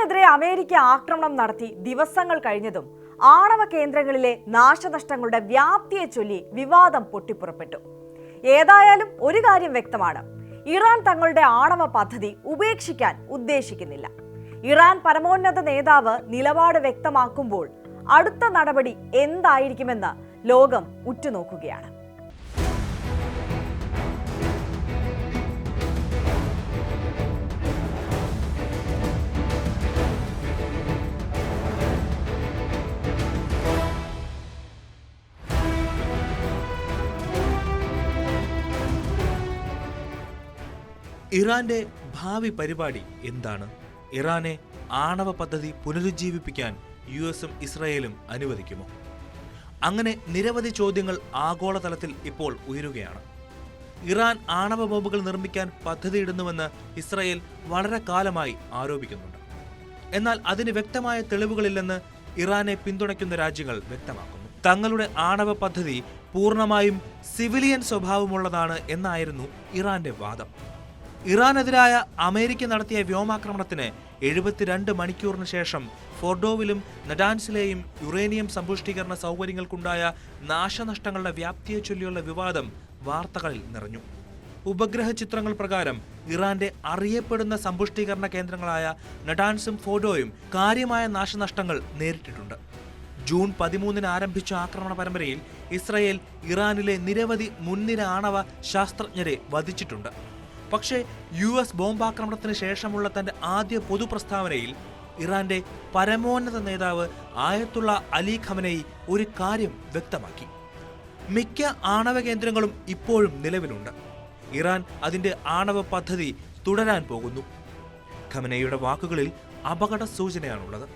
ഇറാനെതിരെ അമേരിക്ക ആക്രമണം നടത്തി ദിവസങ്ങൾ കഴിഞ്ഞതും ആണവ കേന്ദ്രങ്ങളിലെ നാശനഷ്ടങ്ങളുടെ വ്യാപ്തിയെ ചൊല്ലി വിവാദം പൊട്ടിപ്പുറപ്പെട്ടു. ഏതായാലും ഒരു കാര്യം വ്യക്തമാണ്, ഇറാൻ തങ്ങളുടെ ആണവ പദ്ധതി ഉപേക്ഷിക്കാൻ ഉദ്ദേശിക്കുന്നില്ല. ഇറാൻ പരമോന്നത നേതാവ് നിലപാട് വ്യക്തമാക്കുമ്പോൾ അടുത്ത നടപടി എന്തായിരിക്കുമെന്ന് ലോകം ഉറ്റുനോക്കുകയാണ്. ഇറാന്റെ ഭാവി പരിപാടി എന്താണ്? ഇറാനെ ആണവ പദ്ധതി പുനരുജ്ജീവിപ്പിക്കാൻ യുഎസും ഇസ്രായേലും അനുവദിക്കുമോ? അങ്ങനെ നിരവധി ചോദ്യങ്ങൾ ആഗോളതലത്തിൽ ഇപ്പോൾ ഉയരുകയാണ്. ഇറാൻ ആണവ ബോംബുകൾ നിർമ്മിക്കാൻ പദ്ധതിയിടുന്നുവെന്ന് ഇസ്രായേൽ വളരെ കാലമായി ആരോപിക്കുന്നുണ്ട്. എന്നാൽ അതിന് വ്യക്തമായ തെളിവുകളില്ലെന്ന് ഇറാനെ പിന്തുണയ്ക്കുന്ന രാജ്യങ്ങൾ വ്യക്തമാക്കുന്നു. തങ്ങളുടെ ആണവ പദ്ധതി പൂർണ്ണമായും സിവിലിയൻ സ്വഭാവമുള്ളതാണ് എന്നായിരുന്നു ഇറാന്റെ വാദം. ഇറാനെതിരായ അമേരിക്ക നടത്തിയ വ്യോമാക്രമണത്തിന് 72 മണിക്കൂറിന് ശേഷം ഫോർഡോവിലും നടാൻസിലെയും യുറേനിയം സമ്പുഷ്ടീകരണ സൗകര്യങ്ങൾക്കുണ്ടായ നാശനഷ്ടങ്ങളുടെ വ്യാപ്തിയെ ചൊല്ലിയുള്ള വിവാദം വാർത്തകളിൽ നിറഞ്ഞു. ഉപഗ്രഹ ചിത്രങ്ങൾ പ്രകാരം ഇറാന്റെ അറിയപ്പെടുന്ന സമ്പുഷ്ടീകരണ കേന്ദ്രങ്ങളായ നടാൻസും ഫോർഡോയും കാര്യമായ നാശനഷ്ടങ്ങൾ നേരിട്ടിട്ടുണ്ട്. ജൂൺ 13 ആരംഭിച്ച ആക്രമണ പരമ്പരയിൽ ഇസ്രായേൽ ഇറാനിലെ നിരവധി മുൻനിര ആണവ ശാസ്ത്രജ്ഞരെ വധിച്ചിട്ടുണ്ട്. പക്ഷേ US ബോംബാക്രമണത്തിന് ശേഷമുള്ള തന്റെ ആദ്യ പൊതുപ്രസ്താവനയിൽ ഇറാന്റെ പരമോന്നത നേതാവ് ആയത്തുള്ള അലി ഖമനേയി ഒരു കാര്യം വ്യക്തമാക്കി: മിക്ക ആണവ കേന്ദ്രങ്ങളും ഇപ്പോഴും നിലവിലുണ്ട്. ഇറാൻ അതിന്റെ ആണവ പദ്ധതി തുടരാൻ പോകുന്നു. ഖമനേയിയുടെ വാക്കുകളിൽ അപകട സൂചനയാണുള്ളത്.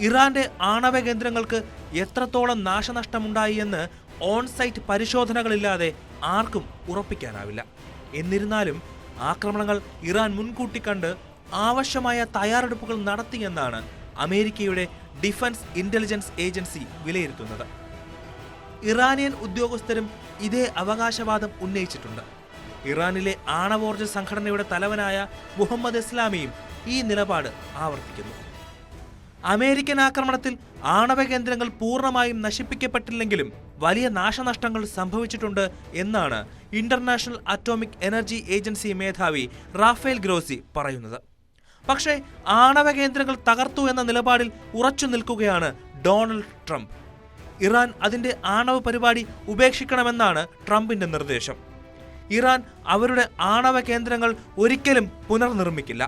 ഇറാന്റെ ആണവ കേന്ദ്രങ്ങൾക്ക് എത്രത്തോളം നാശനഷ്ടമുണ്ടായി എന്ന് ഓൺസൈറ്റ് പരിശോധനകളില്ലാതെ ആർക്കും ഉറപ്പിക്കാനാവില്ല. എന്നിരുന്നാലും ആക്രമണങ്ങൾ ഇറാൻ മുൻകൂട്ടി കണ്ട് ആവശ്യമായ തയ്യാറെടുപ്പുകൾ നടത്തിയെന്നാണ് അമേരിക്കയുടെ ഡിഫൻസ് ഇന്റലിജൻസ് ഏജൻസി വിലയിരുത്തുന്നത്. ഇറാനിയൻ ഉദ്യോഗസ്ഥരും ഇതേ അവകാശവാദം ഉന്നയിച്ചിട്ടുണ്ട്. ഇറാനിലെ ആണവോർജ സംഘടനയുടെ തലവനായ മുഹമ്മദ് ഇസ്ലാമിയും ഈ നിലപാട് ആവർത്തിക്കുന്നു. അമേരിക്കൻ ആക്രമണത്തിൽ ആണവ കേന്ദ്രങ്ങൾ പൂർണ്ണമായും നശിപ്പിക്കപ്പെട്ടില്ലെങ്കിലും വലിയ നാശനഷ്ടങ്ങൾ സംഭവിച്ചിട്ടുണ്ട് എന്നാണ് ഇന്റർനാഷണൽ അറ്റോമിക് എനർജി ഏജൻസി മേധാവി റാഫേൽ ഗ്രോസി പറയുന്നത്. പക്ഷേ ആണവ കേന്ദ്രങ്ങൾ തകർത്തു എന്ന നിലപാടിൽ ഉറച്ചു നിൽക്കുകയാണ് ഡൊണാൾഡ് ട്രംപ്. ഇറാൻ അതിന്റെ ആണവ പരിപാടി ഉപേക്ഷിക്കണമെന്നാണ് ട്രംപിന്റെ നിർദ്ദേശം. ഇറാൻ അവരുടെ ആണവ കേന്ദ്രങ്ങൾ ഒരിക്കലും പുനർനിർമ്മിക്കില്ല.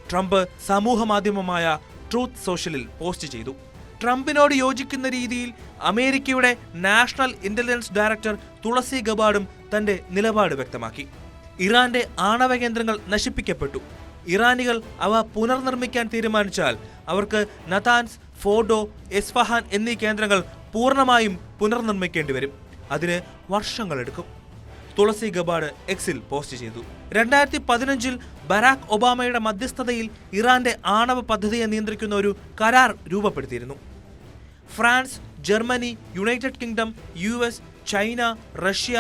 ട്രംപ് സമൂഹ മാധ്യമമായ ട്രൂത്ത് സോഷ്യലിൽ പോസ്റ്റ് ചെയ്തു. ട്രംപിനോട് യോജിക്കുന്ന രീതിയിൽ അമേരിക്കയുടെ നാഷണൽ ഇന്റലിജൻസ് ഡയറക്ടർ തുളസി ഗബാർഡും തന്റെ നിലപാട് വ്യക്തമാക്കി. ഇറാന്റെ ആണവ കേന്ദ്രങ്ങൾ നശിപ്പിക്കപ്പെട്ടു. ഇറാനികൾ അവ പുനർനിർമ്മിക്കാൻ തീരുമാനിച്ചാൽ അവർക്ക് നതാൻസ്, ഫോർഡോ, എസ്ഫഹാൻ എന്നീ കേന്ദ്രങ്ങൾ പൂർണ്ണമായും പുനർനിർമ്മിക്കേണ്ടി വരും. അതിന് വർഷങ്ങളെടുക്കും. തുളസി ഗബാർഡ് എക്സിൽ പോസ്റ്റ് ചെയ്തു. 2015 ബരാക് ഒബാമയുടെ മധ്യസ്ഥതയിൽ ഇറാന്റെ ആണവ പദ്ധതിയെ നിയന്ത്രിക്കുന്ന ഒരു കരാർ രൂപപ്പെടുത്തിയിരുന്നു. France, Germany, United Kingdom, US, China, Russia,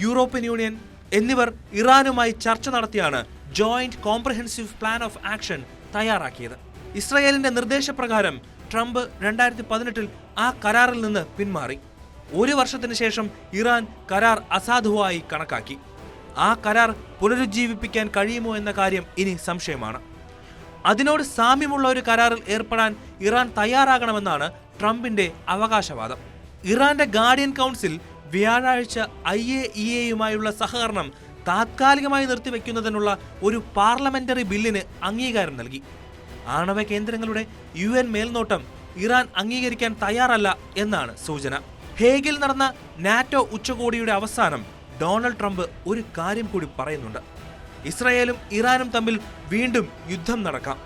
European Union എന്നിവർ ഇറാനുമായി ചർച്ച നടത്തിയാണ് joint comprehensive plan of action തയ്യാറാക്കിയത്. ഇസ്രായേലിന്റെ നിർദ്ദേശപ്രകാരം ട്രംപ് 2018 ആ കരാറിൽ നിന്ന് പിന്മാറി. ഒരു വർഷത്തിന് ശേഷം ഇറാൻ കരാർ അസാധുവായി കണക്കാക്കി. ആ കരാർ പുനരുജ്ജീവിപ്പിക്കാൻ കഴിയുമോ എന്ന കാര്യം ഇനി സംശയമാണ്. അതിനോട് സാമ്യമുള്ള ഒരു കരാറിൽ ഏർപ്പെടാൻ ഇറാൻ തയ്യാറാകണമെന്നാണ് ട്രംപിന്റെ അവകാശവാദം. ഇറാന്റെ ഗാർഡിയൻ കൗൺസിൽ വ്യാഴാഴ്ച IAEAയുമായുള്ള സഹകരണം താത്കാലികമായി നിർത്തിവെക്കുന്നതിനുള്ള ഒരു പാർലമെന്ററി ബില്ലിന് അംഗീകാരം നൽകി. ആണവ കേന്ദ്രങ്ങളുടെ UN മേൽനോട്ടം ഇറാൻ അംഗീകരിക്കാൻ തയ്യാറല്ല എന്നാണ് സൂചന. ഹേഗിൽ നടന്ന നാറ്റോ ഉച്ചകോടിയുടെ അവസാനം ഡൊണാൾഡ് ട്രംപ് ഒരു കാര്യം കൂടി പറയുന്നുണ്ട്: ഇസ്രായേലും ഇറാനും തമ്മിൽ വീണ്ടും യുദ്ധം നടക്കാം.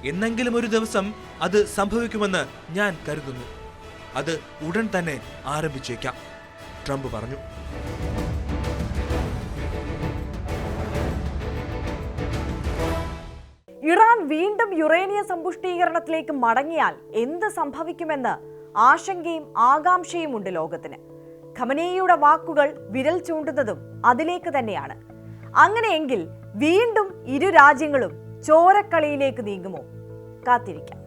എന്നെങ്കിലും ഒരു ദിവസം അത് സംഭവിക്കുമെന്ന് ഞാൻ കരുതുന്നു. അത് ഉടൻ തന്നെ ആരംഭിച്ചേക്കാം, ട്രംപ് പറഞ്ഞു. ഇറാൻ വീണ്ടും യുറേനിയം സമ്പുഷ്ടീകരണത്തിലേക്ക് മടങ്ങിയാൽ എന്ത് സംഭവിക്കുമെന്ന് ആശങ്കയും ആകാംക്ഷയും ഉണ്ട് ലോകത്തിന്. ഖമനേയിയുടെ വാക്കുകൾ വിരൽ ചൂണ്ടുന്നതും അതിലേക്ക് തന്നെയാണ്. അങ്ങനെയെങ്കിൽ വീണ്ടും ഇരു രാജ്യങ്ങളും ചോരക്കളിയിലേക്ക് നീങ്ങുമോ? കാത്തിരിക്കാം.